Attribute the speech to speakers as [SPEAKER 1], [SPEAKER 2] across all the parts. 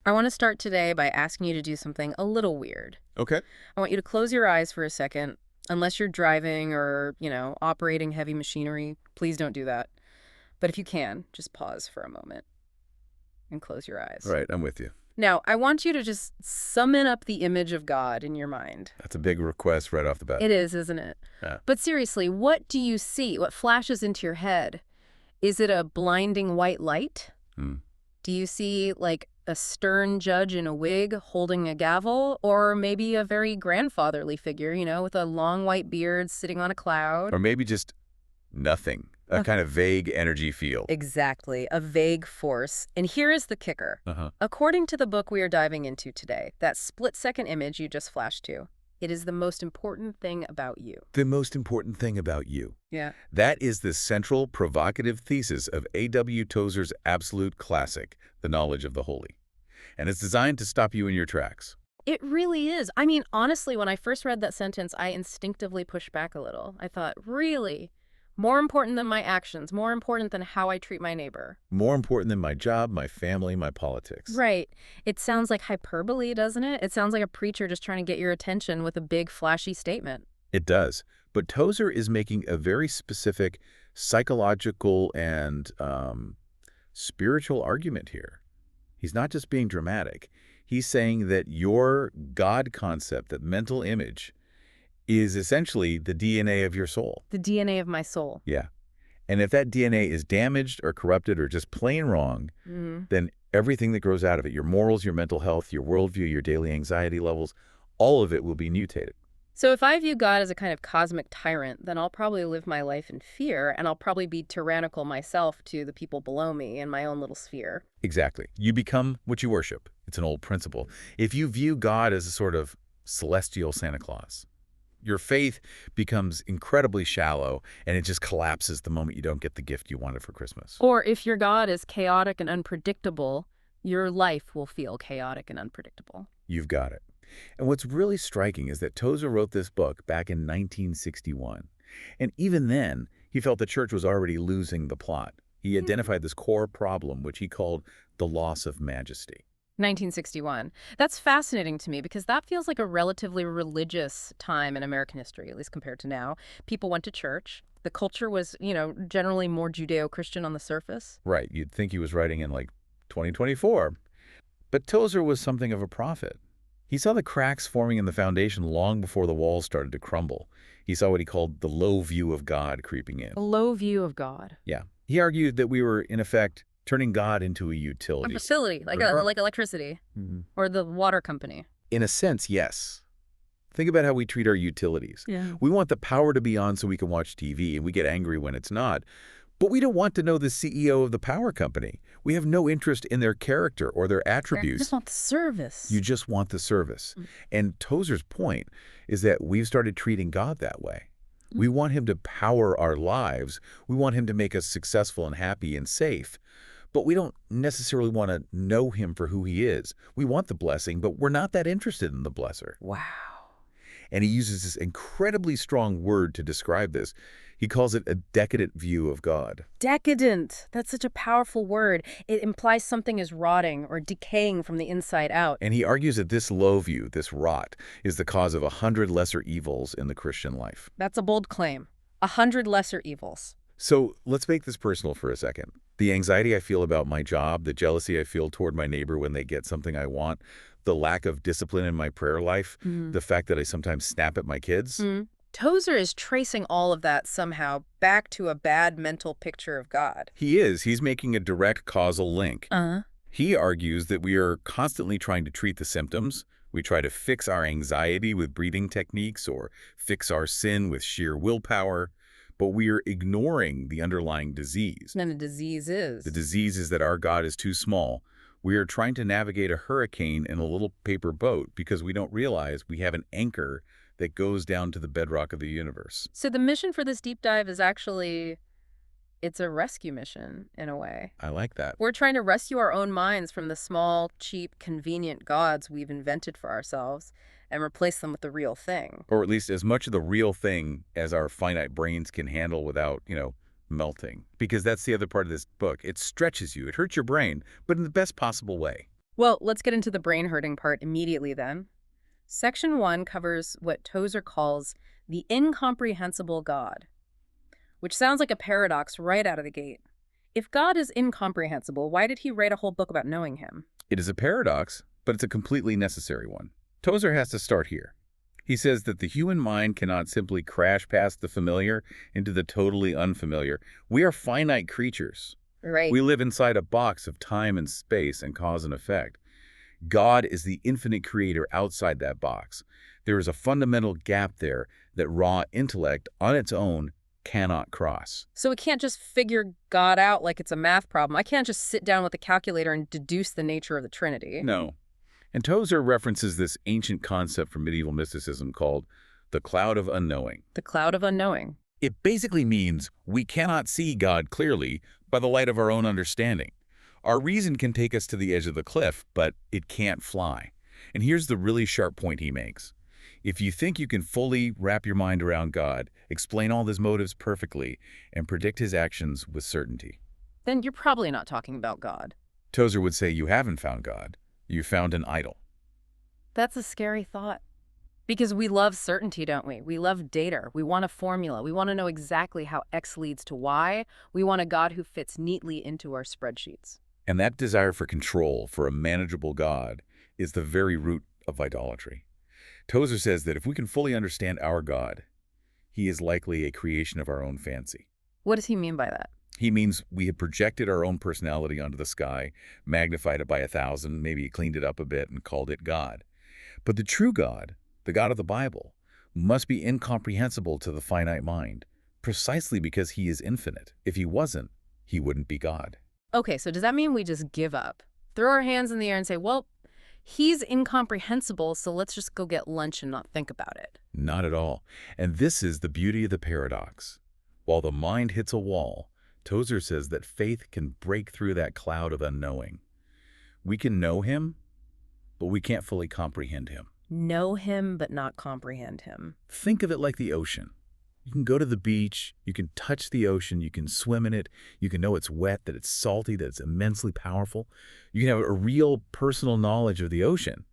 [SPEAKER 1] I want to start today by asking you to do something a little weird.
[SPEAKER 2] Okay.
[SPEAKER 1] I want you to close your eyes for a second, unless you're driving or, operating heavy machinery. Please don't do that. But if you can, just pause for a moment and close your eyes.
[SPEAKER 2] All right, I'm with you.
[SPEAKER 1] Now, I want you to just summon up the image of God in your mind.
[SPEAKER 2] That's a big request right off the bat.
[SPEAKER 1] It is, isn't it?
[SPEAKER 2] Yeah.
[SPEAKER 1] But seriously, what do you see? What flashes into your head? Is it a blinding white light? Do you see, like, a stern judge in a wig holding a gavel? Or maybe a very grandfatherly figure, with a long white beard sitting on a cloud?
[SPEAKER 2] Or maybe just nothing. A kind of vague energy field.
[SPEAKER 1] Exactly, a vague force. And here is the kicker.
[SPEAKER 2] Uh-huh.
[SPEAKER 1] According to the book we are diving into today, that split-second image you just flashed to, it is the most important thing about you.
[SPEAKER 2] The most important thing about you.
[SPEAKER 1] Yeah.
[SPEAKER 2] That is the central provocative thesis of A.W. Tozer's absolute classic, The Knowledge of the Holy. And it's designed to stop you in your tracks.
[SPEAKER 1] It really is. I mean, honestly, when I first read that sentence, I instinctively pushed back a little. I thought, really? More important than my actions, more important than how I treat my neighbor.
[SPEAKER 2] More important than my job, my family, my politics.
[SPEAKER 1] Right. It sounds like hyperbole, doesn't it? It sounds like a preacher just trying to get your attention with a big, flashy statement.
[SPEAKER 2] It does. But Tozer is making a very specific psychological and spiritual argument here. He's not just being dramatic. He's saying that your God concept, that mental image, is essentially the DNA of your soul.
[SPEAKER 1] The DNA of my soul.
[SPEAKER 2] Yeah. And if that DNA is damaged or corrupted or just plain wrong, then everything that grows out of it, your morals, your mental health, your worldview, your daily anxiety levels, all of it will be mutated.
[SPEAKER 1] So if I view God as a kind of cosmic tyrant, then I'll probably live my life in fear, and I'll probably be tyrannical myself to the people below me in my own little sphere.
[SPEAKER 2] Exactly. You become what you worship. It's an old principle. If you view God as a sort of celestial Santa Claus, your faith becomes incredibly shallow, and it just collapses the moment you don't get the gift you wanted for Christmas.
[SPEAKER 1] Or if your God is chaotic and unpredictable, your life will feel chaotic and unpredictable.
[SPEAKER 2] You've got it. And what's really striking is that Tozer wrote this book back in 1961. And even then, he felt the church was already losing the plot. He identified this core problem, which he called the loss of majesty.
[SPEAKER 1] 1961. That's fascinating to me because that feels like a relatively religious time in American history, at least compared to now. People went to church. The culture was, generally more Judeo-Christian on the surface.
[SPEAKER 2] Right. You'd think he was writing in, 2024. But Tozer was something of a prophet. He saw the cracks forming in the foundation long before the walls started to crumble. He saw what he called the low view of God creeping in.
[SPEAKER 1] A low view of God.
[SPEAKER 2] Yeah. He argued that we were, in effect, turning God into a utility.
[SPEAKER 1] A facility, like electricity, or the water company.
[SPEAKER 2] In a sense, yes. Think about how we treat our utilities.
[SPEAKER 1] Yeah.
[SPEAKER 2] We want the power to be on so we can watch TV, and we get angry when it's not. But we don't want to know the CEO of the power company. We have no interest in their character or their attributes.
[SPEAKER 1] You just want the service.
[SPEAKER 2] You just want the service. And Tozer's point is that we've started treating God that way. We want him to power our lives. We want him to make us successful and happy and safe. But we don't necessarily want to know him for who he is. We want the blessing, but we're not that interested in the blesser.
[SPEAKER 1] Wow.
[SPEAKER 2] And he uses this incredibly strong word to describe this. He calls it a decadent view of God.
[SPEAKER 1] Decadent. That's such a powerful word. It implies something is rotting or decaying from the inside out.
[SPEAKER 2] And he argues that this low view, this rot, is the cause of 100 lesser evils in the Christian life.
[SPEAKER 1] That's a bold claim. 100 lesser evils.
[SPEAKER 2] So let's make this personal for a second. The anxiety I feel about my job, the jealousy I feel toward my neighbor when they get something I want, the lack of discipline in my prayer life, the fact that I sometimes snap at my kids.
[SPEAKER 1] Tozer is tracing all of that somehow back to a bad mental picture of God.
[SPEAKER 2] He is. He's making a direct causal link. He argues that we are constantly trying to treat the symptoms. We try to fix our anxiety with breathing techniques or fix our sin with sheer willpower. But we are ignoring the underlying disease.
[SPEAKER 1] And the disease is?
[SPEAKER 2] The disease is that our God is too small. We are trying to navigate a hurricane in a little paper boat because we don't realize we have an anchor that goes down to the bedrock of the universe.
[SPEAKER 1] So the mission for this deep dive is actually, it's a rescue mission in a way.
[SPEAKER 2] I like that.
[SPEAKER 1] We're trying to rescue our own minds from the small, cheap, convenient gods we've invented for ourselves and replace them with the real thing.
[SPEAKER 2] Or at least as much of the real thing as our finite brains can handle without, melting. Because that's the other part of this book. It stretches you. It hurts your brain, but in the best possible way.
[SPEAKER 1] Well, let's get into the brain-hurting part immediately then. Section 1 covers what Tozer calls the incomprehensible God, which sounds like a paradox right out of the gate. If God is incomprehensible, why did he write a whole book about knowing him?
[SPEAKER 2] It is a paradox, but it's a completely necessary one. Tozer has to start here. He says that the human mind cannot simply crash past the familiar into the totally unfamiliar. We are finite creatures.
[SPEAKER 1] Right.
[SPEAKER 2] We live inside a box of time and space and cause and effect. God is the infinite creator outside that box. There is a fundamental gap there that raw intellect on its own cannot cross.
[SPEAKER 1] So we can't just figure God out like it's a math problem. I can't just sit down with a calculator and deduce the nature of the Trinity.
[SPEAKER 2] No. And Tozer references this ancient concept from medieval mysticism called the cloud of unknowing.
[SPEAKER 1] The cloud of unknowing.
[SPEAKER 2] It basically means we cannot see God clearly by the light of our own understanding. Our reason can take us to the edge of the cliff, but it can't fly. And here's the really sharp point he makes. If you think you can fully wrap your mind around God, explain all his motives perfectly, and predict his actions with certainty,
[SPEAKER 1] then you're probably not talking about God.
[SPEAKER 2] Tozer would say you haven't found God. You found an idol.
[SPEAKER 1] That's a scary thought. Because we love certainty, don't we? We love data. We want a formula. We want to know exactly how X leads to Y. We want a God who fits neatly into our spreadsheets.
[SPEAKER 2] And that desire for control, for a manageable God, is the very root of idolatry. Tozer says that if we can fully understand our God, he is likely a creation of our own fancy.
[SPEAKER 1] What does he mean by that?
[SPEAKER 2] He means we have projected our own personality onto the sky, magnified it by 1,000, maybe cleaned it up a bit and called it God. But the true God, the God of the Bible, must be incomprehensible to the finite mind, precisely because he is infinite. If he wasn't, he wouldn't be God.
[SPEAKER 1] Okay, so does that mean we just give up? Throw our hands in the air and say, well, he's incomprehensible, so let's just go get lunch and not think about it.
[SPEAKER 2] Not at all. And this is the beauty of the paradox. While the mind hits a wall, Tozer says that faith can break through that cloud of unknowing. We can know him, but we can't fully comprehend him.
[SPEAKER 1] Know him, but not comprehend him.
[SPEAKER 2] Think of it like the ocean. You can go to the beach, you can touch the ocean, you can swim in it, you can know it's wet, that it's salty, that it's immensely powerful. You can have a real personal knowledge of the ocean,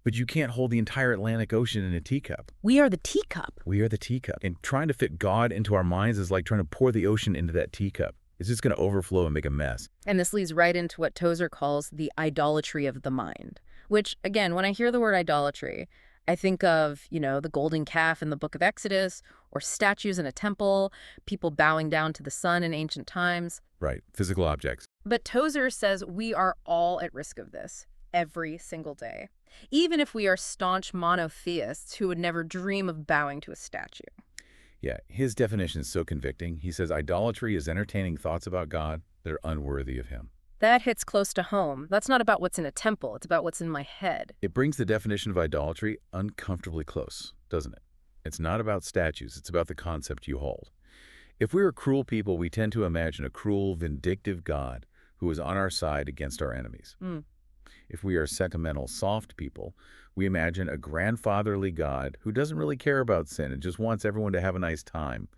[SPEAKER 2] but you can't hold the entire Atlantic Ocean in a teacup.
[SPEAKER 1] We are the teacup.
[SPEAKER 2] We are the teacup. And trying to fit God into our minds is like trying to pour the ocean into that teacup. It's just going to overflow and make a mess.
[SPEAKER 1] And this leads right into what Tozer calls the idolatry of the mind, which, again, when I hear the word idolatry, I think of, the golden calf in the book of Exodus, or statues in a temple, people bowing down to the sun in ancient times.
[SPEAKER 2] Right, physical objects.
[SPEAKER 1] But Tozer says we are all at risk of this every single day, even if we are staunch monotheists who would never dream of bowing to a statue.
[SPEAKER 2] Yeah, his definition is so convicting. He says idolatry is entertaining thoughts about God that are unworthy of him.
[SPEAKER 1] That hits close to home. That's not about what's in a temple. It's about what's in my head.
[SPEAKER 2] It brings the definition of idolatry uncomfortably close, doesn't it? It's not about statues. It's about the concept you hold. If we are cruel people, we tend to imagine a cruel, vindictive God who is on our side against our enemies. If we are sentimental, soft people, we imagine a grandfatherly God who doesn't really care about sin and just wants everyone to have a nice time.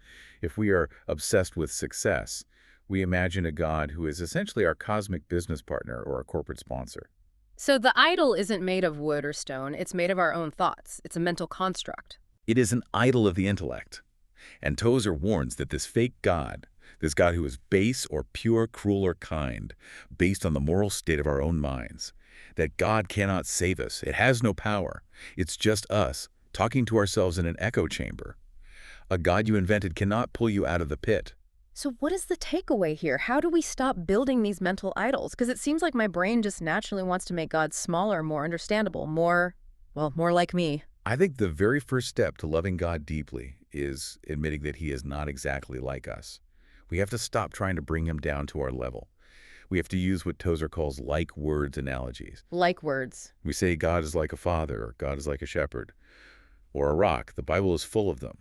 [SPEAKER 2] If we are obsessed with success, we imagine a God who is essentially our cosmic business partner or a corporate sponsor.
[SPEAKER 1] So the idol isn't made of wood or stone. It's made of our own thoughts. It's a mental construct.
[SPEAKER 2] It is an idol of the intellect. And Tozer warns that this fake God, this God who is base or pure, cruel or kind, based on the moral state of our own minds, that God cannot save us. It has no power. It's just us, talking to ourselves in an echo chamber. A God you invented cannot pull you out of the pit.
[SPEAKER 1] So what is the takeaway here? How do we stop building these mental idols? Because it seems like my brain just naturally wants to make God smaller, more understandable, more like me.
[SPEAKER 2] I think the very first step to loving God deeply is admitting that he is not exactly like us. We have to stop trying to bring him down to our level. We have to use what Tozer calls like words analogies.
[SPEAKER 1] Like words.
[SPEAKER 2] We say God is like a father, or God is like a shepherd, or a rock. The Bible is full of them.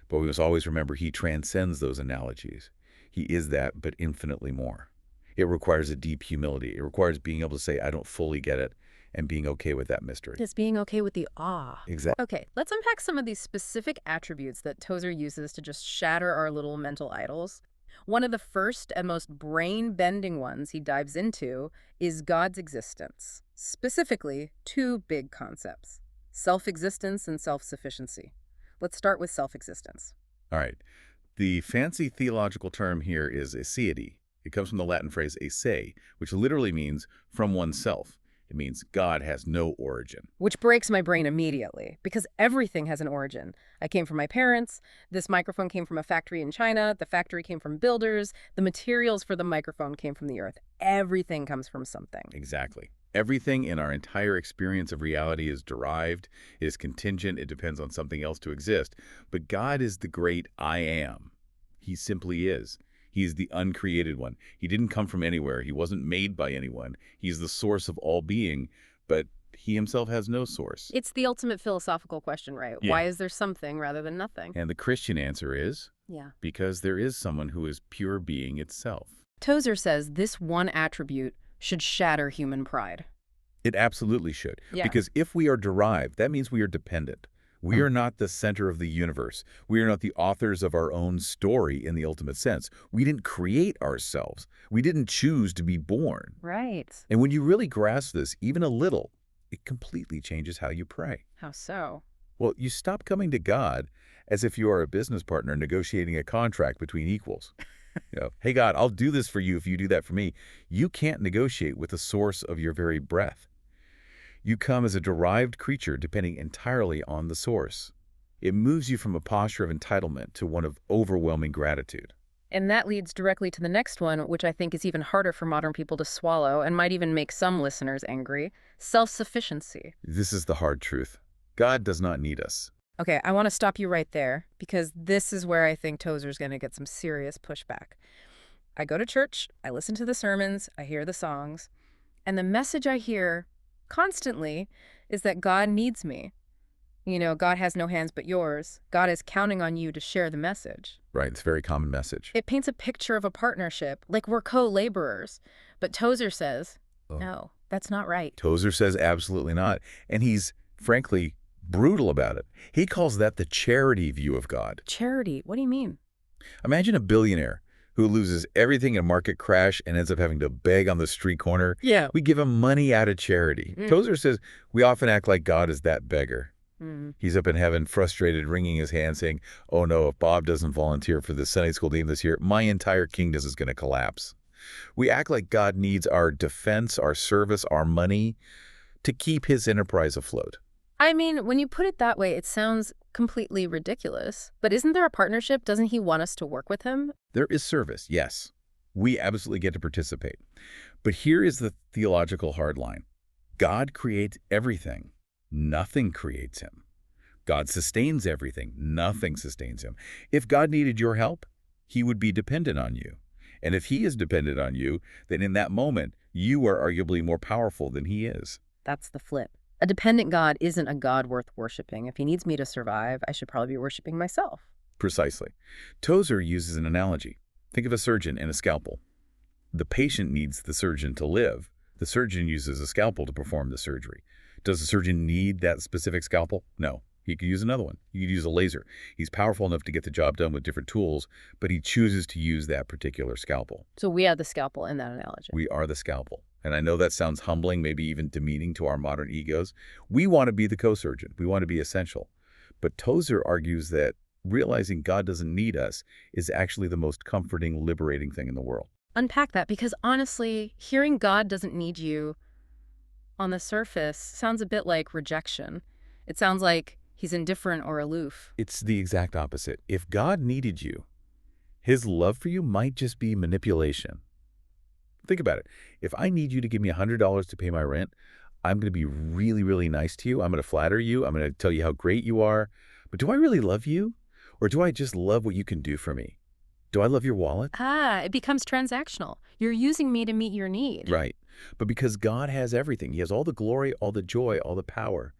[SPEAKER 2] But we must always remember he transcends those analogies. He is that, but infinitely more. It requires a deep humility. It requires being able to say, I don't fully get it, and being okay with that mystery.
[SPEAKER 1] Just being okay with the awe.
[SPEAKER 2] Exactly.
[SPEAKER 1] Okay, let's unpack some of these specific attributes that Tozer uses to just shatter our little mental idols. One of the first and most brain-bending ones he dives into is God's existence. Specifically, two big concepts: self-existence and self-sufficiency. Let's start with self-existence.
[SPEAKER 2] All right. The fancy theological term here is aseity. It comes from the Latin phrase esse, which literally means from oneself. It means God has no origin.
[SPEAKER 1] Which breaks my brain immediately, because everything has an origin. I came from my parents, this microphone came from a factory in China, the factory came from builders, the materials for the microphone came from the earth. Everything comes from something.
[SPEAKER 2] Exactly. Everything in our entire experience of reality is derived, it is contingent, it depends on something else to exist. But God is the great I am. He simply is. He is the uncreated one. He didn't come from anywhere. He wasn't made by anyone. He's the source of all being, but he himself has no source.
[SPEAKER 1] It's the ultimate philosophical question, right?
[SPEAKER 2] Yeah.
[SPEAKER 1] Why is there something rather than nothing?
[SPEAKER 2] And the Christian answer is,
[SPEAKER 1] Yeah.
[SPEAKER 2] because there is someone who is pure being itself.
[SPEAKER 1] Tozer says this one attribute should shatter human pride.
[SPEAKER 2] It absolutely should.
[SPEAKER 1] Yeah.
[SPEAKER 2] Because if we are derived, that means we are dependent. We are not the center of the universe. We are not the authors of our own story in the ultimate sense. We didn't create ourselves. We didn't choose to be born.
[SPEAKER 1] Right.
[SPEAKER 2] And when you really grasp this, even a little, it completely changes how you pray.
[SPEAKER 1] How so?
[SPEAKER 2] Well, you stop coming to God as if you are a business partner negotiating a contract between equals. Hey, God, I'll do this for you if you do that for me. You can't negotiate with the source of your very breath. You come as a derived creature depending entirely on the source. It moves you from a posture of entitlement to one of overwhelming gratitude.
[SPEAKER 1] And that leads directly to the next one, which I think is even harder for modern people to swallow and might even make some listeners angry: self-sufficiency.
[SPEAKER 2] This is the hard truth. God does not need us.
[SPEAKER 1] Okay, I want to stop you right there, because this is where I think Tozer's going to get some serious pushback. I go to church, I listen to the sermons, I hear the songs, and the message I hear constantly is that God needs me. God has no hands but yours. God is counting on you to share the message.
[SPEAKER 2] Right, it's a very common message.
[SPEAKER 1] It paints a picture of a partnership, like we're co-laborers. But Tozer says, no, that's not right.
[SPEAKER 2] Tozer says absolutely not. And he's, frankly, brutal about it. He calls that the charity view of God.
[SPEAKER 1] Charity? What do you mean?
[SPEAKER 2] Imagine a billionaire who loses everything in a market crash and ends up having to beg on the street corner.
[SPEAKER 1] Yeah.
[SPEAKER 2] We give him money out of charity. Tozer says we often act like God is that beggar. He's up in heaven, frustrated, wringing his hands, saying, oh no, if Bob doesn't volunteer for the Sunday school team this year, my entire kingdom is going to collapse. We act like God needs our defense, our service, our money to keep his enterprise afloat.
[SPEAKER 1] I mean, when you put it that way, it sounds completely ridiculous. But isn't there a partnership? Doesn't he want us to work with him?
[SPEAKER 2] There is service, yes. We absolutely get to participate. But here is the theological hard line. God creates everything. Nothing creates him. God sustains everything. Nothing sustains him. If God needed your help, he would be dependent on you. And if he is dependent on you, then in that moment, you are arguably more powerful than he is.
[SPEAKER 1] That's the flip. A dependent God isn't a God worth worshiping. If he needs me to survive, I should probably be worshiping myself.
[SPEAKER 2] Precisely. Tozer uses an analogy. Think of a surgeon and a scalpel. The patient needs the surgeon to live. The surgeon uses a scalpel to perform the surgery. Does the surgeon need that specific scalpel? No. He could use another one. He could use a laser. He's powerful enough to get the job done with different tools, but he chooses to use that particular scalpel.
[SPEAKER 1] So we are the scalpel in that analogy.
[SPEAKER 2] We are the scalpel. And I know that sounds humbling, maybe even demeaning to our modern egos. We want to be the co-surgeon. We want to be essential. But Tozer argues that realizing God doesn't need us is actually the most comforting, liberating thing in the world.
[SPEAKER 1] Unpack that, because honestly, hearing God doesn't need you on the surface sounds a bit like rejection. It sounds like he's indifferent or aloof.
[SPEAKER 2] It's the exact opposite. If God needed you, his love for you might just be manipulation. Think about it. If I need you to give me $100 to pay my rent, I'm going to be really, really nice to you. I'm going to flatter you. I'm going to tell you how great you are. But do I really love you? Or do I just love what you can do for me? Do I love your wallet?
[SPEAKER 1] It becomes transactional. You're using me to meet your need.
[SPEAKER 2] Right. But because God has everything, he has all the glory, all the joy, all the power.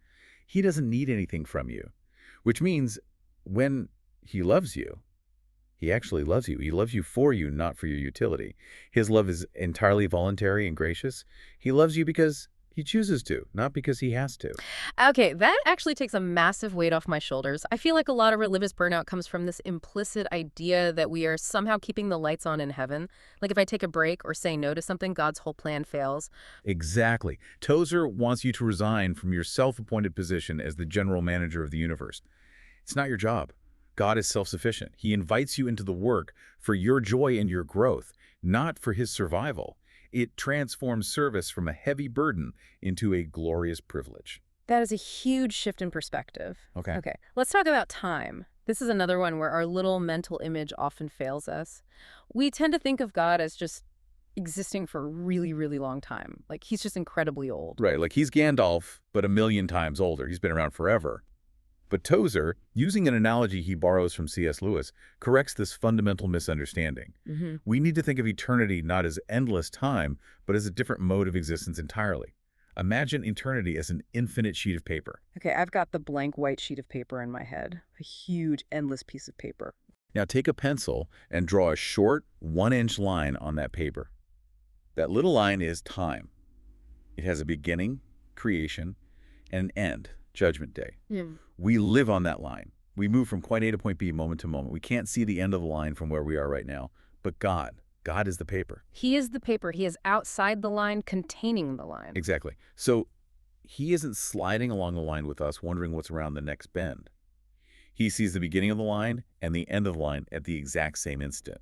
[SPEAKER 2] He doesn't need anything from you, which means when he loves you, he actually loves you. He loves you for you, not for your utility. His love is entirely voluntary and gracious. He loves you because He chooses to, not because he has to.
[SPEAKER 1] Okay, that actually takes a massive weight off my shoulders. I feel like a lot of religious burnout comes from this implicit idea that we are somehow keeping the lights on in heaven. Like if I take a break or say no to something, God's whole plan fails.
[SPEAKER 2] Exactly. Tozer wants you to resign from your self-appointed position as the general manager of the universe. It's not your job. God is self-sufficient. He invites you into the work for your joy and your growth, not for his survival. It transforms service from a heavy burden into a glorious privilege.
[SPEAKER 1] That is a huge shift in perspective.
[SPEAKER 2] Okay.
[SPEAKER 1] Okay, let's talk about time. This is another one where our little mental image often fails us. We tend to think of God as just existing for a really, really long time. Like he's just incredibly old.
[SPEAKER 2] Right, like he's Gandalf, but a million times older. He's been around forever. But Tozer, using an analogy he borrows from C.S. Lewis, corrects this fundamental misunderstanding. We need to think of eternity not as endless time, but as a different mode of existence entirely. Imagine eternity as an infinite sheet of paper.
[SPEAKER 1] Okay, I've got the blank white sheet of paper in my head. A huge, endless piece of paper.
[SPEAKER 2] Now take a pencil and draw a short, 1-inch line on that paper. That little line is time. It has a beginning, creation, and an end, Judgment Day. We live on that line. We move from point A to point B moment to moment. We can't see the end of the line from where we are right now. But God is the paper.
[SPEAKER 1] He is the paper. He is outside the line, containing the line.
[SPEAKER 2] Exactly. So he isn't sliding along the line with us, wondering what's around the next bend. He sees the beginning of the line and the end of the line at the exact same instant.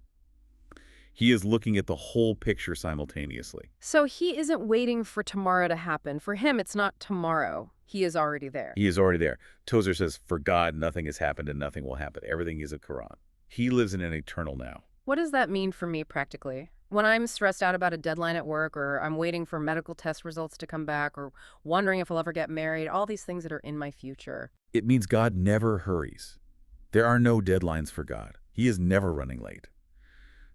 [SPEAKER 2] He is looking at the whole picture simultaneously.
[SPEAKER 1] So he isn't waiting for tomorrow to happen. For him, it's not tomorrow. He is already there.
[SPEAKER 2] He is already there. Tozer says, for God, nothing has happened and nothing will happen. Everything is a Quran. He lives in an eternal now.
[SPEAKER 1] What does that mean for me practically? When I'm stressed out about a deadline at work, or I'm waiting for medical test results to come back, or wondering if I'll ever get married, all these things that are in my future.
[SPEAKER 2] It means God never hurries. There are no deadlines for God. He is never running late.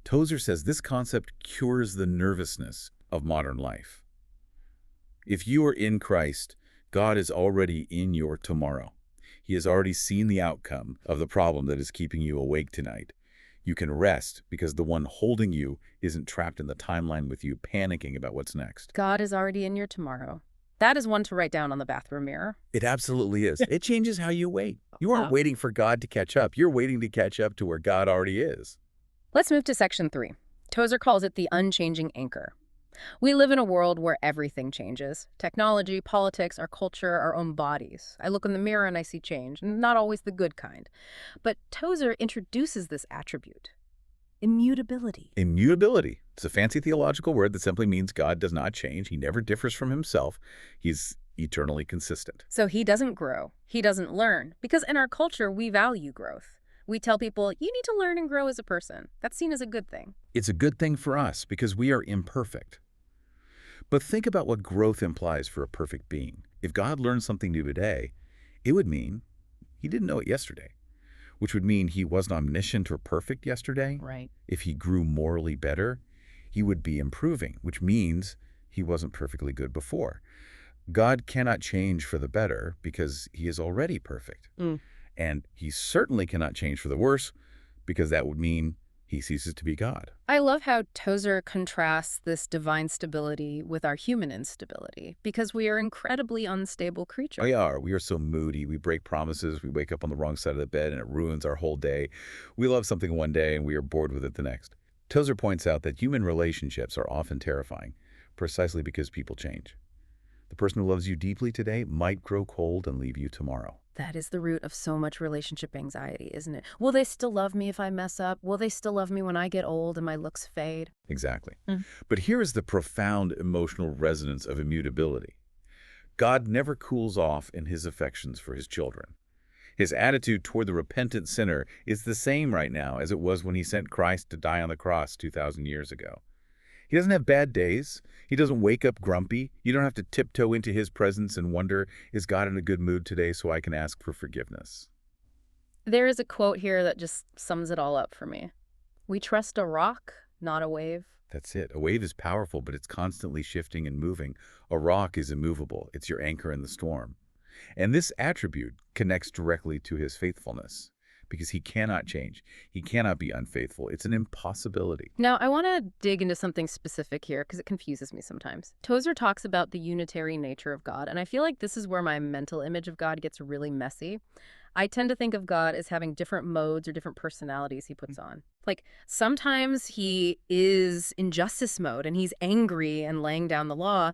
[SPEAKER 2] Tozer says this concept cures the nervousness of modern life. If you are in Christ, God is already in your tomorrow. He has already seen the outcome of the problem that is keeping you awake tonight. You can rest because the one holding you isn't trapped in the timeline with you, panicking about what's next.
[SPEAKER 1] God is already in your tomorrow. That is one to write down on the bathroom mirror.
[SPEAKER 2] It absolutely is. It changes how you wait. You aren't waiting for God to catch up. You're waiting to catch up to where God already is.
[SPEAKER 1] Let's move to section 3. Tozer calls it the unchanging anchor. We live in a world where everything changes. Technology, politics, our culture, our own bodies. I look in the mirror and I see change, not always the good kind. But Tozer introduces this attribute. Immutability.
[SPEAKER 2] Immutability. It's a fancy theological word that simply means God does not change. He never differs from himself. He's eternally consistent.
[SPEAKER 1] So he doesn't grow. He doesn't learn. Because in our culture, we value growth. We tell people, you need to learn and grow as a person. That's seen as a good thing.
[SPEAKER 2] It's a good thing for us because we are imperfect. But think about what growth implies for a perfect being. If God learned something new today, it would mean he didn't know it yesterday, which would mean he wasn't omniscient or perfect yesterday.
[SPEAKER 1] Right.
[SPEAKER 2] If he grew morally better, he would be improving, which means he wasn't perfectly good before. God cannot change for the better because he is already perfect. And he certainly cannot change for the worse because that would mean he ceases to be God.
[SPEAKER 1] I love how Tozer contrasts this divine stability with our human instability, because we are incredibly unstable creatures.
[SPEAKER 2] We are. We are so moody. We break promises. We wake up on the wrong side of the bed and it ruins our whole day. We love something one day and we are bored with it the next. Tozer points out that human relationships are often terrifying, precisely because people change. The person who loves you deeply today might grow cold and leave you tomorrow.
[SPEAKER 1] That is the root of so much relationship anxiety, isn't it? Will they still love me if I mess up? Will they still love me when I get old and my looks fade?
[SPEAKER 2] Exactly. But here is the profound emotional resonance of immutability. God never cools off in his affections for his children. His attitude toward the repentant sinner is the same right now as it was when he sent Christ to die on the cross 2,000 years ago. He doesn't have bad days. He doesn't wake up grumpy. You don't have to tiptoe into his presence and wonder, is God in a good mood today so I can ask for forgiveness?
[SPEAKER 1] There is a quote here that just sums it all up for me. We trust a rock, not a wave.
[SPEAKER 2] That's it. A wave is powerful, but it's constantly shifting and moving. A rock is immovable. It's your anchor in the storm. And this attribute connects directly to his faithfulness, because he cannot change. He cannot be unfaithful. It's an impossibility.
[SPEAKER 1] Now, I want to dig into something specific here because it confuses me sometimes. Tozer talks about the unitary nature of God, and I feel like this is where my mental image of God gets really messy. I tend to think of God as having different modes or different personalities he puts on. Like, sometimes he is in justice mode and he's angry and laying down the law,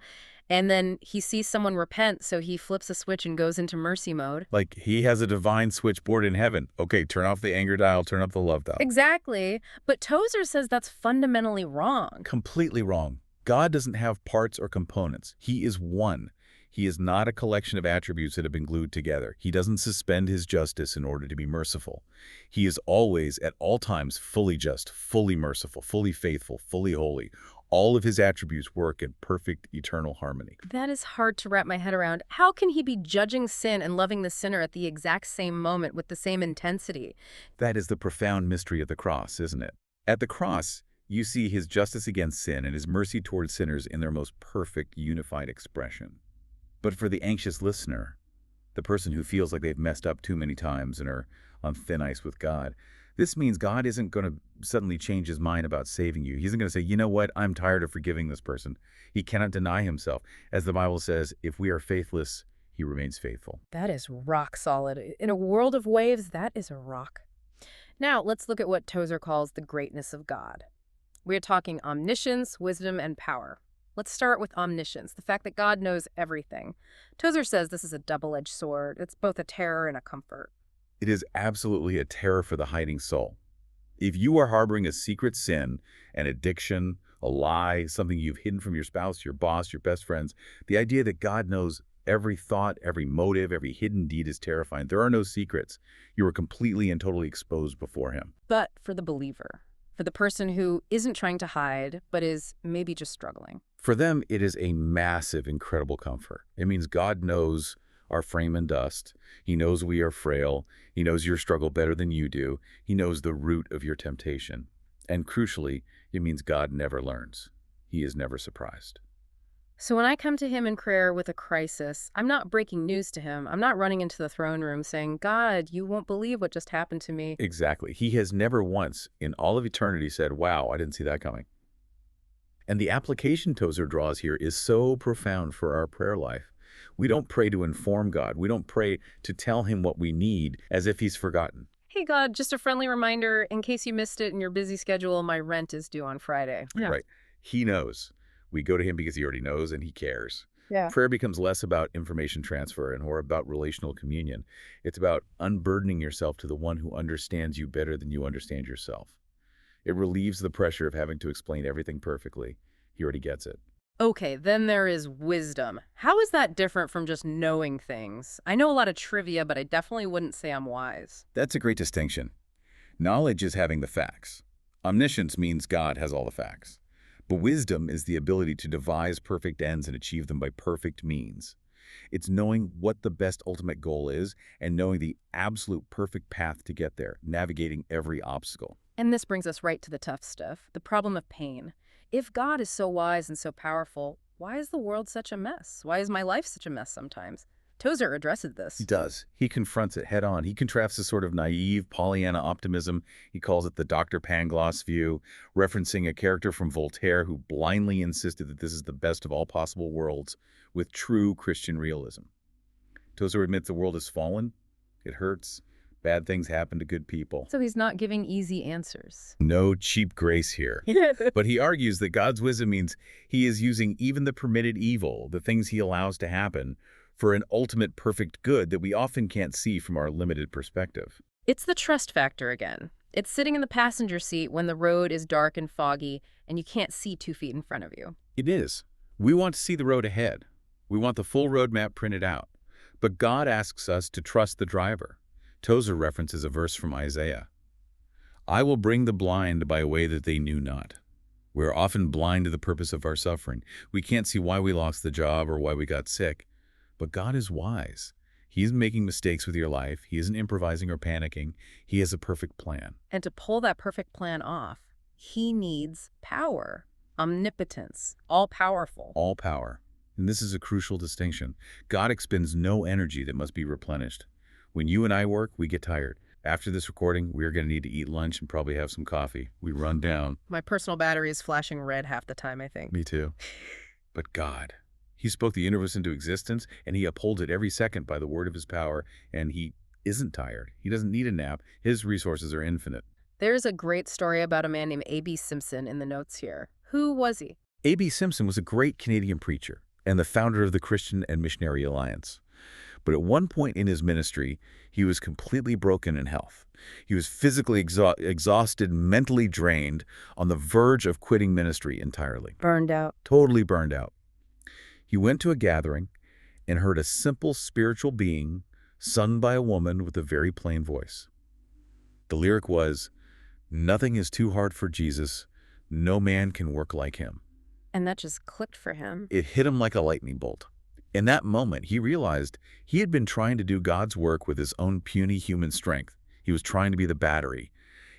[SPEAKER 1] and then he sees someone repent, so he flips a switch and goes into mercy mode.
[SPEAKER 2] Like he has a divine switchboard in heaven. Okay, turn off the anger dial, turn up the love dial.
[SPEAKER 1] Exactly. But Tozer says that's fundamentally wrong.
[SPEAKER 2] Completely wrong. God doesn't have parts or components. He is one. He is not a collection of attributes that have been glued together. He doesn't suspend his justice in order to be merciful. He is always, at all times, fully just, fully merciful, fully faithful, fully holy. All of his attributes work in perfect, eternal harmony.
[SPEAKER 1] That is hard to wrap my head around. How can he be judging sin and loving the sinner at the exact same moment with the same intensity?
[SPEAKER 2] That is the profound mystery of the cross, isn't it? At the cross, you see his justice against sin and his mercy towards sinners in their most perfect, unified expression. But for the anxious listener, the person who feels like they've messed up too many times and are on thin ice with God, this means God isn't going to suddenly change his mind about saving you. He isn't going to say, you know what, I'm tired of forgiving this person. He cannot deny himself. As the Bible says, if we are faithless, he remains faithful.
[SPEAKER 1] That is rock solid. In a world of waves, that is a rock. Now, let's look at what Tozer calls the greatness of God. We're talking omniscience, wisdom, and power. Let's start with omniscience, the fact that God knows everything. Tozer says this is a double-edged sword. It's both a terror and a comfort.
[SPEAKER 2] It is absolutely a terror for the hiding soul. If you are harboring a secret sin, an addiction, a lie, something you've hidden from your spouse, your boss, your best friends, the idea that God knows every thought, every motive, every hidden deed is terrifying. There are no secrets. You are completely and totally exposed before him.
[SPEAKER 1] But for the believer, for the person who isn't trying to hide, but is maybe just struggling.
[SPEAKER 2] For them, it is a massive, incredible comfort. It means God knows our frame and dust. He knows we are frail. He knows your struggle better than you do. He knows the root of your temptation. And crucially, it means God never learns. He is never surprised.
[SPEAKER 1] So when I come to him in prayer with a crisis, I'm not breaking news to him. I'm not running into the throne room saying, God, you won't believe what just happened to me.
[SPEAKER 2] Exactly. He has never once in all of eternity said, wow, I didn't see that coming. And the application Tozer draws here is so profound for our prayer life. We don't pray to inform God. We don't pray to tell him what we need as if he's forgotten.
[SPEAKER 1] Hey, God, just a friendly reminder, in case you missed it in your busy schedule, my rent is due on Friday. Yeah.
[SPEAKER 2] Right. He knows. We go to him because he already knows and he cares.
[SPEAKER 1] Yeah.
[SPEAKER 2] Prayer becomes less about information transfer and more about relational communion. It's about unburdening yourself to the one who understands you better than you understand yourself. It relieves the pressure of having to explain everything perfectly. He already gets it.
[SPEAKER 1] Okay, then there is wisdom. How is that different from just knowing things? I know a lot of trivia, but I definitely wouldn't say I'm wise.
[SPEAKER 2] That's a great distinction. Knowledge is having the facts. Omniscience means God has all the facts. But wisdom is the ability to devise perfect ends and achieve them by perfect means. It's knowing what the best ultimate goal is and knowing the absolute perfect path to get there, navigating every obstacle.
[SPEAKER 1] And this brings us right to the tough stuff, the problem of pain. If God is so wise and so powerful, why is the world such a mess? Why is my life such a mess sometimes? Tozer addresses this.
[SPEAKER 2] He does. He confronts it head on. He contrasts a sort of naive Pollyanna optimism. He calls it the Dr. Pangloss view, referencing a character from Voltaire who blindly insisted that this is the best of all possible worlds with true Christian realism. Tozer admits the world has fallen. It hurts. Bad things happen to good people.
[SPEAKER 1] So he's not giving easy answers.
[SPEAKER 2] No cheap grace here. But he argues that God's wisdom means he is using even the permitted evil, the things he allows to happen, for an ultimate perfect good that we often can't see from our limited perspective.
[SPEAKER 1] It's the trust factor again. It's sitting in the passenger seat when the road is dark and foggy and you can't see 2 feet in front of you.
[SPEAKER 2] It is. We want to see the road ahead. We want the full roadmap printed out. But God asks us to trust the driver. Tozer references a verse from Isaiah. I will bring the blind by a way that they knew not. We are often blind to the purpose of our suffering. We can't see why we lost the job or why we got sick. But God is wise. He isn't making mistakes with your life. He isn't improvising or panicking. He has a perfect plan.
[SPEAKER 1] And to pull that perfect plan off, he needs power, omnipotence, all-powerful.
[SPEAKER 2] All power. And this is a crucial distinction. God expends no energy that must be replenished. When you and I work, we get tired. After this recording, we're going to need to eat lunch and probably have some coffee. We run down.
[SPEAKER 1] My personal battery is flashing red half the time, I think.
[SPEAKER 2] Me too. But God, he spoke the universe into existence, and he upholds it every second by the word of his power, and he isn't tired. He doesn't need a nap. His resources are infinite.
[SPEAKER 1] There's a great story about a man named A.B. Simpson in the notes here. Who was he?
[SPEAKER 2] A.B. Simpson was a great Canadian preacher and the founder of the Christian and Missionary Alliance. But at one point in his ministry, he was completely broken in health. He was physically exhausted, mentally drained, on the verge of quitting ministry entirely.
[SPEAKER 1] Burned out.
[SPEAKER 2] Totally burned out. He went to a gathering and heard a simple spiritual being sung by a woman with a very plain voice. The lyric was, "Nothing is too hard for Jesus. No man can work like him."
[SPEAKER 1] And that just clicked for him.
[SPEAKER 2] It hit him like a lightning bolt. In that moment, he realized he had been trying to do God's work with his own puny human strength. He was trying to be the battery.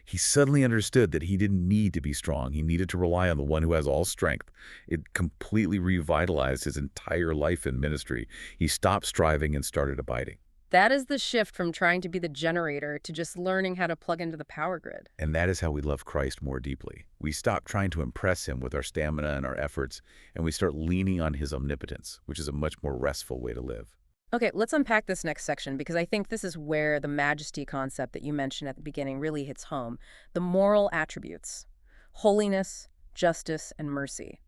[SPEAKER 2] He suddenly understood that he didn't need to be strong. He needed to rely on the one who has all strength. It completely revitalized his entire life in ministry. He stopped striving and started abiding.
[SPEAKER 1] That is the shift from trying to be the generator to just learning how to plug into the power grid.
[SPEAKER 2] And that is how we love Christ more deeply. We stop trying to impress him with our stamina and our efforts, and we start leaning on his omnipotence, which is a much more restful way to live.
[SPEAKER 1] Okay, let's unpack this next section because I think this is where the majesty concept that you mentioned at the beginning really hits home. The moral attributes: holiness, justice, and mercy.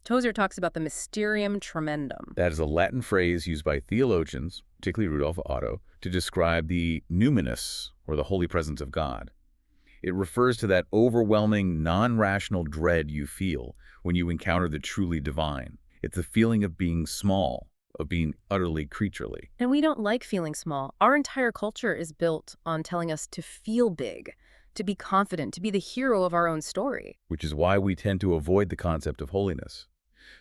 [SPEAKER 1] Tozer talks about the mysterium tremendum.
[SPEAKER 2] That is a Latin phrase used by theologians, particularly Rudolf Otto, to describe the numinous, or the holy presence of God. It refers to that overwhelming, non-rational dread you feel when you encounter the truly divine. It's the feeling of being small, of being utterly creaturely.
[SPEAKER 1] And we don't like feeling small. Our entire culture is built on telling us to feel big, to be confident, to be the hero of our own story.
[SPEAKER 2] Which is why we tend to avoid the concept of holiness.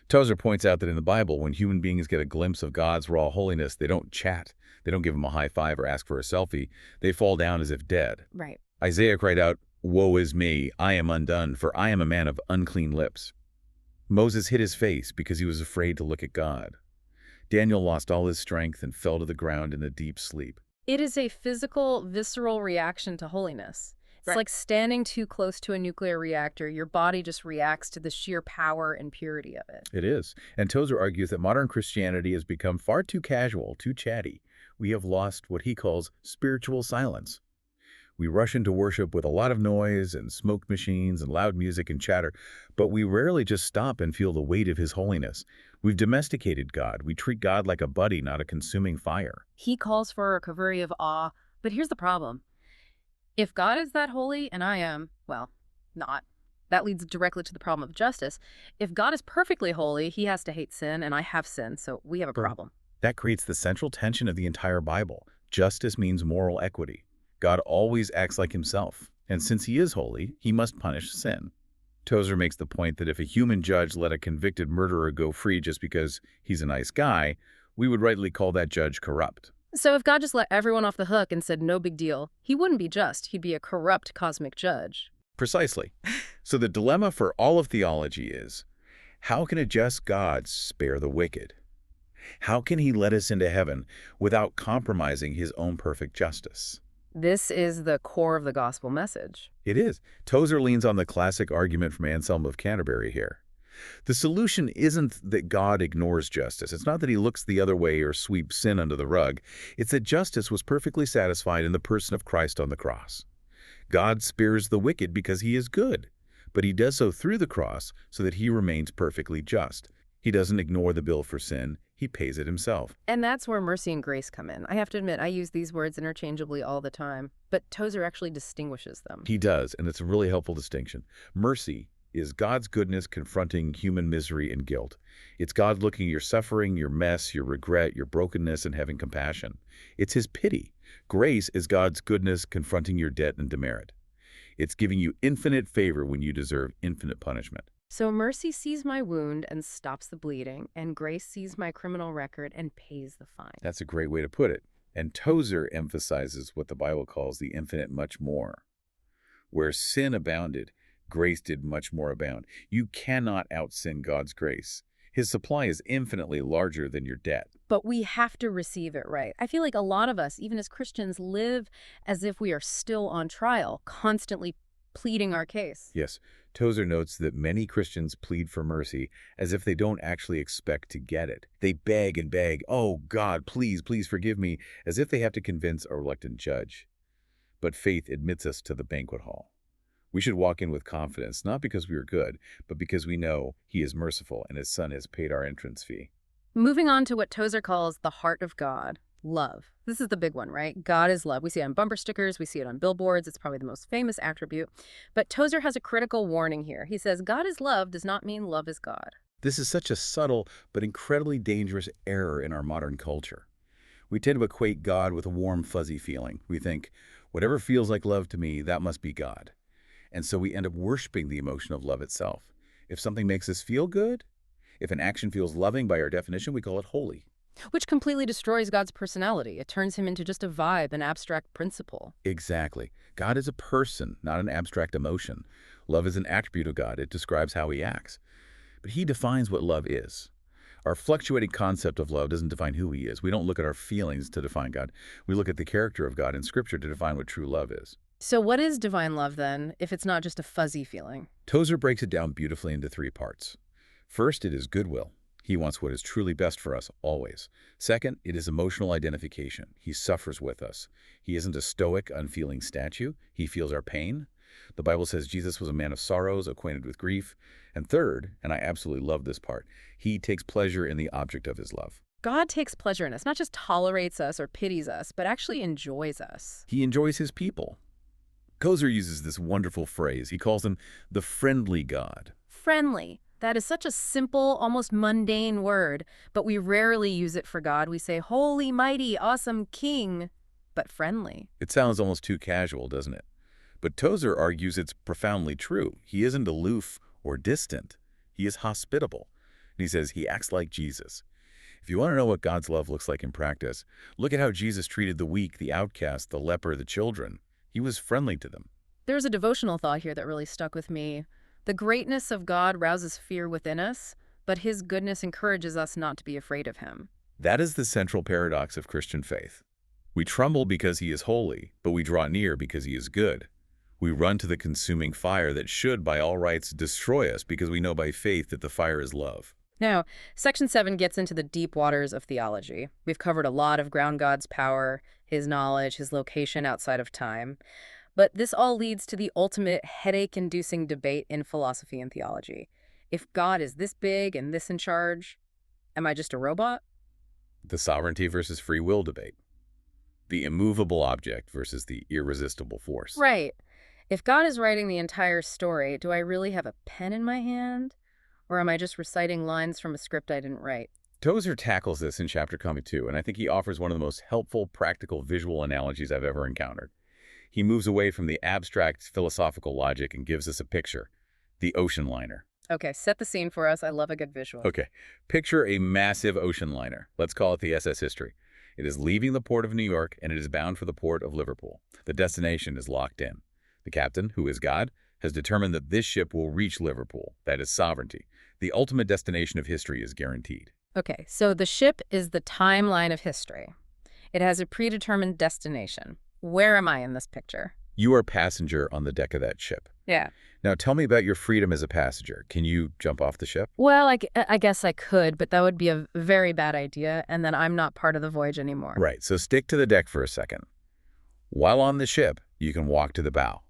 [SPEAKER 2] Tozer points out that in the Bible, when human beings get a glimpse of God's raw holiness, they don't chat. They don't give him a high five or ask for a selfie. They fall down as if dead.
[SPEAKER 1] Right.
[SPEAKER 2] Isaiah cried out, "Woe is me, I am undone, for I am a man of unclean lips." Moses hid his face because he was afraid to look at God. Daniel lost all his strength and fell to the ground in a deep sleep.
[SPEAKER 1] It is a physical, visceral reaction to holiness. It's like standing too close to a nuclear reactor. Your body just reacts to the sheer power and purity of it.
[SPEAKER 2] It is. And Tozer argues that modern Christianity has become far too casual, too chatty. We have lost what he calls spiritual silence. We rush into worship with a lot of noise and smoke machines and loud music and chatter, but we rarely just stop and feel the weight of his holiness. We've domesticated God. We treat God like a buddy, not a consuming fire.
[SPEAKER 1] He calls for a recovery of awe, but here's the problem. If God is that holy and I am, well, not, that leads directly to the problem of justice. If God is perfectly holy, he has to hate sin, and I have sin, so we have a problem.
[SPEAKER 2] That creates the central tension of the entire Bible. Justice means moral equity. God always acts like himself, and since he is holy, he must punish sin. Tozer makes the point that if a human judge let a convicted murderer go free just because he's a nice guy, we would rightly call that judge corrupt.
[SPEAKER 1] So if God just let everyone off the hook and said no big deal, he wouldn't be just. He'd be a corrupt cosmic judge.
[SPEAKER 2] Precisely. So the dilemma for all of theology is, how can a just God spare the wicked? How can he let us into heaven without compromising his own perfect justice?
[SPEAKER 1] This is the core of the gospel message.
[SPEAKER 2] It is. Tozer leans on the classic argument from Anselm of Canterbury here. The solution isn't that God ignores justice. It's not that he looks the other way or sweeps sin under the rug. It's that justice was perfectly satisfied in the person of Christ on the cross. God spares the wicked because he is good, but he does so through the cross so that he remains perfectly just. He doesn't ignore the bill for sin. He pays it himself.
[SPEAKER 1] And that's where mercy and grace come in. I have to admit, I use these words interchangeably all the time, but Tozer actually distinguishes them.
[SPEAKER 2] He does, and it's a really helpful distinction. Mercy is God's goodness confronting human misery and guilt. It's God looking at your suffering, your mess, your regret, your brokenness, and having compassion. It's his pity. Grace is God's goodness confronting your debt and demerit. It's giving you infinite favor when you deserve infinite punishment.
[SPEAKER 1] So mercy sees my wound and stops the bleeding, and grace sees my criminal record and pays the fine.
[SPEAKER 2] That's a great way to put it. And Tozer emphasizes what the Bible calls the infinite much more. Where sin abounded, grace did much more abound. You cannot out-sin God's grace. His supply is infinitely larger than your debt.
[SPEAKER 1] But we have to receive it right. I feel like a lot of us, even as Christians, live as if we are still on trial, constantly pleading our case.
[SPEAKER 2] Yes, Tozer notes that many Christians plead for mercy as if they don't actually expect to get it. They beg and beg, "Oh, God, please, please forgive me," as if they have to convince a reluctant judge. But faith admits us to the banquet hall. We should walk in with confidence, not because we are good, but because we know He is merciful and His Son has paid our entrance fee.
[SPEAKER 1] Moving on to what Tozer calls the heart of God, love. This is the big one, right? God is love. We see it on bumper stickers. We see it on billboards. It's probably the most famous attribute. But Tozer has a critical warning here. He says, God is love does not mean love is God.
[SPEAKER 2] This is such a subtle but incredibly dangerous error in our modern culture. We tend to equate God with a warm, fuzzy feeling. We think, whatever feels like love to me, that must be God. And so we end up worshiping the emotion of love itself. If something makes us feel good, if an action feels loving by our definition, we call it holy.
[SPEAKER 1] Which completely destroys God's personality. It turns him into just a vibe, an abstract principle.
[SPEAKER 2] Exactly. God is a person, not an abstract emotion. Love is an attribute of God. It describes how He acts. But He defines what love is. Our fluctuating concept of love doesn't define who He is. We don't look at our feelings to define God. We look at the character of God in Scripture to define what true love is.
[SPEAKER 1] So what is divine love then, if it's not just a fuzzy feeling?
[SPEAKER 2] Tozer breaks it down beautifully into 3 parts. First, it is goodwill. He wants what is truly best for us, always. Second, it is emotional identification. He suffers with us. He isn't a stoic, unfeeling statue. He feels our pain. The Bible says Jesus was a man of sorrows, acquainted with grief. And third, and I absolutely love this part, He takes pleasure in the object of His love.
[SPEAKER 1] God takes pleasure in us, not just tolerates us or pities us, but actually enjoys us.
[SPEAKER 2] He enjoys His people. Tozer uses this wonderful phrase. He calls Him the friendly God.
[SPEAKER 1] Friendly. That is such a simple, almost mundane word, but we rarely use it for God. We say, holy, mighty, awesome King, but friendly.
[SPEAKER 2] It sounds almost too casual, doesn't it? But Tozer argues it's profoundly true. He isn't aloof or distant. He is hospitable. And he says He acts like Jesus. If you want to know what God's love looks like in practice, look at how Jesus treated the weak, the outcast, the leper, the children. He was friendly to them.
[SPEAKER 1] There's a devotional thought here that really stuck with me. The greatness of God rouses fear within us, but His goodness encourages us not to be afraid of Him.
[SPEAKER 2] That is the central paradox of Christian faith. We tremble because He is holy, but we draw near because He is good. We run to the consuming fire that should, by all rights, destroy us because we know by faith that the fire is love.
[SPEAKER 1] Now, Section 7 gets into the deep waters of theology. We've covered a lot of ground God's power, His knowledge, His location outside of time. But this all leads to the ultimate headache-inducing debate in philosophy and theology. If God is this big and this in charge, am I just a robot?
[SPEAKER 2] The sovereignty versus free will debate. The immovable object versus the irresistible force.
[SPEAKER 1] Right. If God is writing the entire story, do I really have a pen in my hand? Or am I just reciting lines from a script I didn't write?
[SPEAKER 2] Tozer tackles this in Chapter 2, and I think he offers one of the most helpful, practical visual analogies I've ever encountered. He moves away from the abstract philosophical logic and gives us a picture, the ocean liner.
[SPEAKER 1] Okay, set the scene for us. I love a good visual.
[SPEAKER 2] Okay, picture a massive ocean liner. Let's call it the SS History. It is leaving the port of New York, and it is bound for the port of Liverpool. The destination is locked in. The captain, who is God, has determined that this ship will reach Liverpool. That is sovereignty. The ultimate destination of history is guaranteed.
[SPEAKER 1] Okay, so the ship is the timeline of history. It has a predetermined destination. Where am I in this picture?
[SPEAKER 2] You are a passenger on the deck of that ship.
[SPEAKER 1] Yeah.
[SPEAKER 2] Now tell me about your freedom as a passenger. Can you jump off the ship?
[SPEAKER 1] Well, I guess I could, but that would be a very bad idea, and then I'm not part of the voyage anymore.
[SPEAKER 2] Right, so stick to the deck for a second. While on the ship, you can walk to the bow.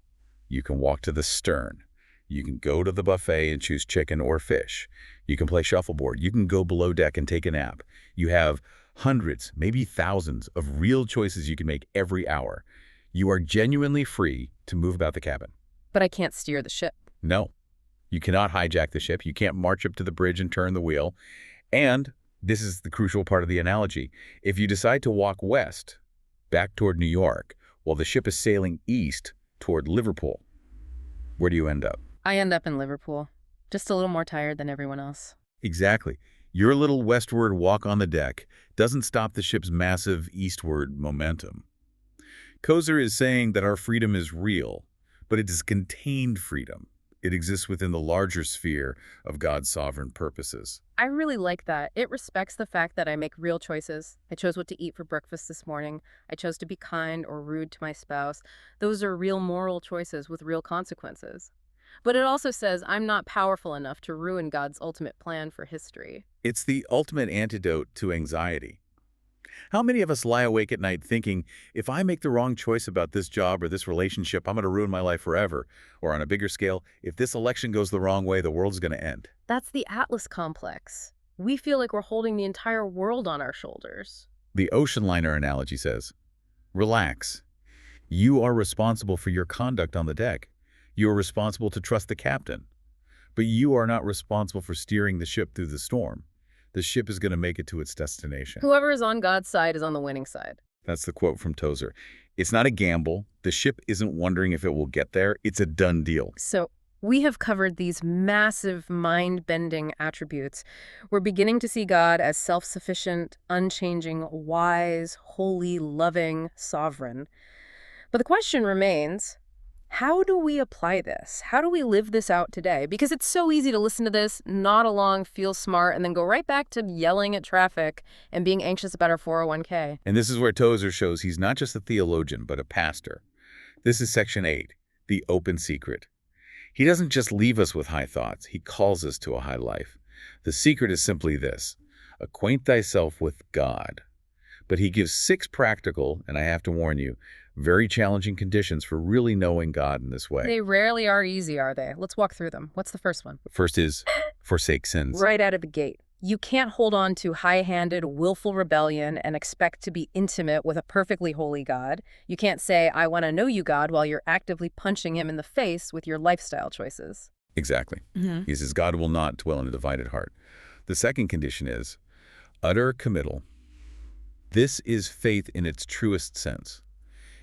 [SPEAKER 2] You can walk to the stern. You can go to the buffet and choose chicken or fish. You can play shuffleboard. You can go below deck and take a nap. You have hundreds, maybe thousands of real choices you can make every hour. You are genuinely free to move about the cabin.
[SPEAKER 1] But I can't steer the ship.
[SPEAKER 2] No, you cannot hijack the ship. You can't march up to the bridge and turn the wheel. And this is the crucial part of the analogy. If you decide to walk west, back toward New York, while the ship is sailing east toward Liverpool, where do you end up?
[SPEAKER 1] I end up in Liverpool, just a little more tired than everyone else.
[SPEAKER 2] Exactly. Your little westward walk on the deck doesn't stop the ship's massive eastward momentum. Tozer is saying that our freedom is real, but it is contained freedom. It exists within the larger sphere of God's sovereign purposes.
[SPEAKER 1] I really like that. It respects the fact that I make real choices. I chose what to eat for breakfast this morning. I chose to be kind or rude to my spouse. Those are real moral choices with real consequences. But it also says I'm not powerful enough to ruin God's ultimate plan for history.
[SPEAKER 2] It's the ultimate antidote to anxiety. How many of us lie awake at night thinking, if I make the wrong choice about this job or this relationship, I'm going to ruin my life forever? Or on a bigger scale, if this election goes the wrong way, the world's going to end.
[SPEAKER 1] That's the Atlas complex. We feel like we're holding the entire world on our shoulders.
[SPEAKER 2] The ocean liner analogy says, relax. You are responsible for your conduct on the deck. You are responsible to trust the captain. But you are not responsible for steering the ship through the storm. The ship is going to make it to its destination.
[SPEAKER 1] Whoever is on God's side is on the winning side.
[SPEAKER 2] That's the quote from Tozer. It's not a gamble. The ship isn't wondering if it will get there. It's a done deal.
[SPEAKER 1] So we have covered these massive mind-bending attributes. We're beginning to see God as self-sufficient, unchanging, wise, holy, loving, sovereign. But the question remains, how do we apply this? How do we live this out today? Because it's so easy to listen to this, nod along, feel smart, and then go right back to yelling at traffic and being anxious about our 401k.
[SPEAKER 2] And this is where Tozer shows he's not just a theologian, but a pastor. This is section 8, the open secret. He doesn't just leave us with high thoughts. He calls us to a high life. The secret is simply this: acquaint thyself with God. But he gives 6 practical, and I have to warn you, very challenging conditions for really knowing God in this way.
[SPEAKER 1] They rarely are easy, are they? Let's walk through them. What's the first one?
[SPEAKER 2] The first is forsake sins.
[SPEAKER 1] Right out of the gate. You can't hold on to high-handed, willful rebellion and expect to be intimate with a perfectly holy God. You can't say, I want to know you, God, while you're actively punching him in the face with your lifestyle choices.
[SPEAKER 2] Exactly. He says God will not dwell in a divided heart. The second condition is utter committal. This is faith in its truest sense.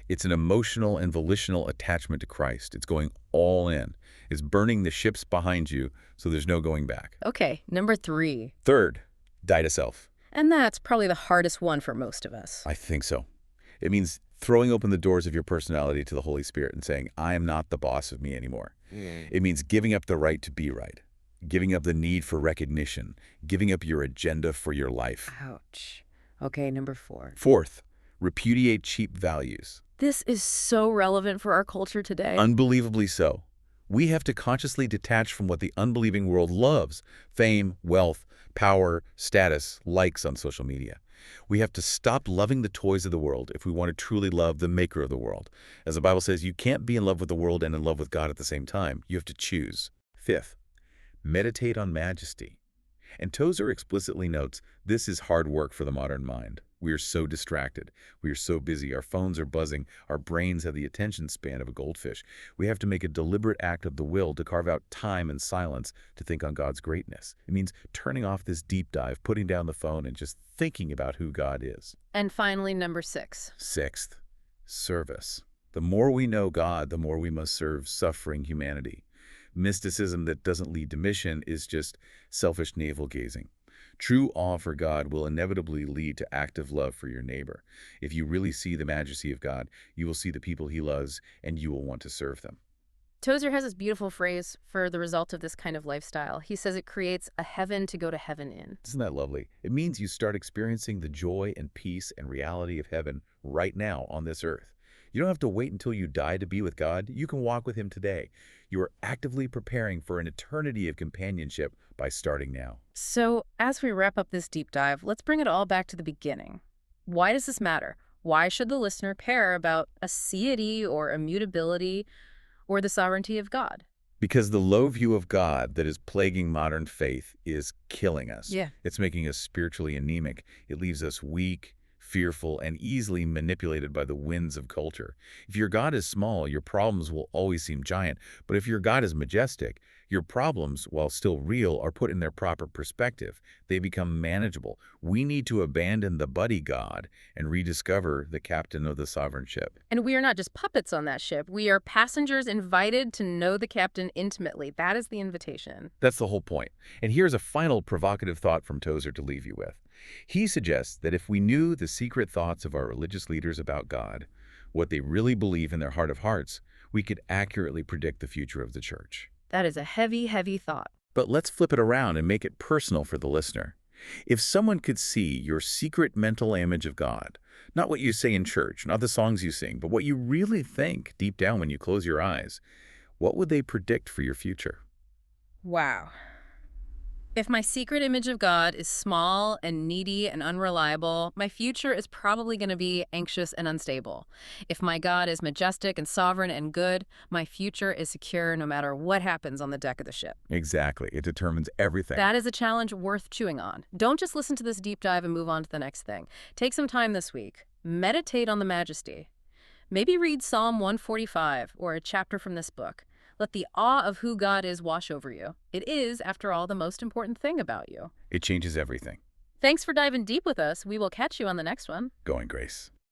[SPEAKER 2] It's an emotional and volitional attachment to Christ. It's going all in. It's burning the ships behind you so there's no going back.
[SPEAKER 1] Okay, number 3.
[SPEAKER 2] Third, die to self.
[SPEAKER 1] And that's probably the hardest one for most of us.
[SPEAKER 2] I think so. It means throwing open the doors of your personality to the Holy Spirit and saying, I am not the boss of me anymore. It means giving up the right to be right, giving up the need for recognition, giving up your agenda for your life.
[SPEAKER 1] Ouch. Okay, number 4.
[SPEAKER 2] Fourth, repudiate cheap values.
[SPEAKER 1] This is so relevant for our culture today.
[SPEAKER 2] Unbelievably so. We have to consciously detach from what the unbelieving world loves: fame, wealth, power, status, likes on social media. We have to stop loving the toys of the world if we want to truly love the maker of the world. As the Bible says, you can't be in love with the world and in love with God at the same time. You have to choose. Fifth, meditate on majesty. And Tozer explicitly notes this is hard work for the modern mind. We are so distracted. We are so busy. Our phones are buzzing. Our brains have the attention span of a goldfish. We have to make a deliberate act of the will to carve out time and silence to think on God's greatness. It means turning off this deep dive, putting down the phone, and just thinking about who God is.
[SPEAKER 1] And finally, number 6.
[SPEAKER 2] Sixth, service. The more we know God, the more we must serve suffering humanity. Mysticism that doesn't lead to mission is just selfish navel-gazing. True awe for God will inevitably lead to active love for your neighbor. If you really see the majesty of God, you will see the people he loves, and you will want to serve them.
[SPEAKER 1] Tozer has this beautiful phrase for the result of this kind of lifestyle. He says it creates a heaven to go to heaven in.
[SPEAKER 2] Isn't that lovely? It means you start experiencing the joy and peace and reality of heaven right now on this earth. You don't have to wait until you die to be with God. You can walk with him today. You are actively preparing for an eternity of companionship by starting now.
[SPEAKER 1] So as we wrap up this deep dive, let's bring it all back to the beginning. Why does this matter? Why should the listener care about aseity or immutability or the sovereignty of God?
[SPEAKER 2] Because the low view of God that is plaguing modern faith is killing us.
[SPEAKER 1] Yeah.
[SPEAKER 2] It's making us spiritually anemic. It leaves us weak, fearful, and easily manipulated by the winds of culture. If your God is small, your problems will always seem giant. But if your God is majestic, your problems, while still real, are put in their proper perspective. They become manageable. We need to abandon the buddy God and rediscover the captain of the sovereign ship.
[SPEAKER 1] And we are not just puppets on that ship. We are passengers invited to know the captain intimately. That is the invitation.
[SPEAKER 2] That's the whole point. And here's a final provocative thought from Tozer to leave you with. He suggests that if we knew the secret thoughts of our religious leaders about God, what they really believe in their heart of hearts, we could accurately predict the future of the church.
[SPEAKER 1] That is a heavy, heavy thought.
[SPEAKER 2] But let's flip it around and make it personal for the listener. If someone could see your secret mental image of God, not what you say in church, not the songs you sing, but what you really think deep down when you close your eyes, what would they predict for your future?
[SPEAKER 1] Wow. If my secret image of God is small and needy and unreliable, my future is probably going to be anxious and unstable. If my God is majestic and sovereign and good, my future is secure no matter what happens on the deck of the ship.
[SPEAKER 2] Exactly. It determines everything.
[SPEAKER 1] That is a challenge worth chewing on. Don't just listen to this deep dive and move on to the next thing. Take some time this week. Meditate on the majesty. Maybe read Psalm 145 or a chapter from this book. Let the awe of who God is wash over you. It is, after all, the most important thing about you.
[SPEAKER 2] It changes everything.
[SPEAKER 1] Thanks for diving deep with us. We will catch you on the next one.
[SPEAKER 2] Go in grace.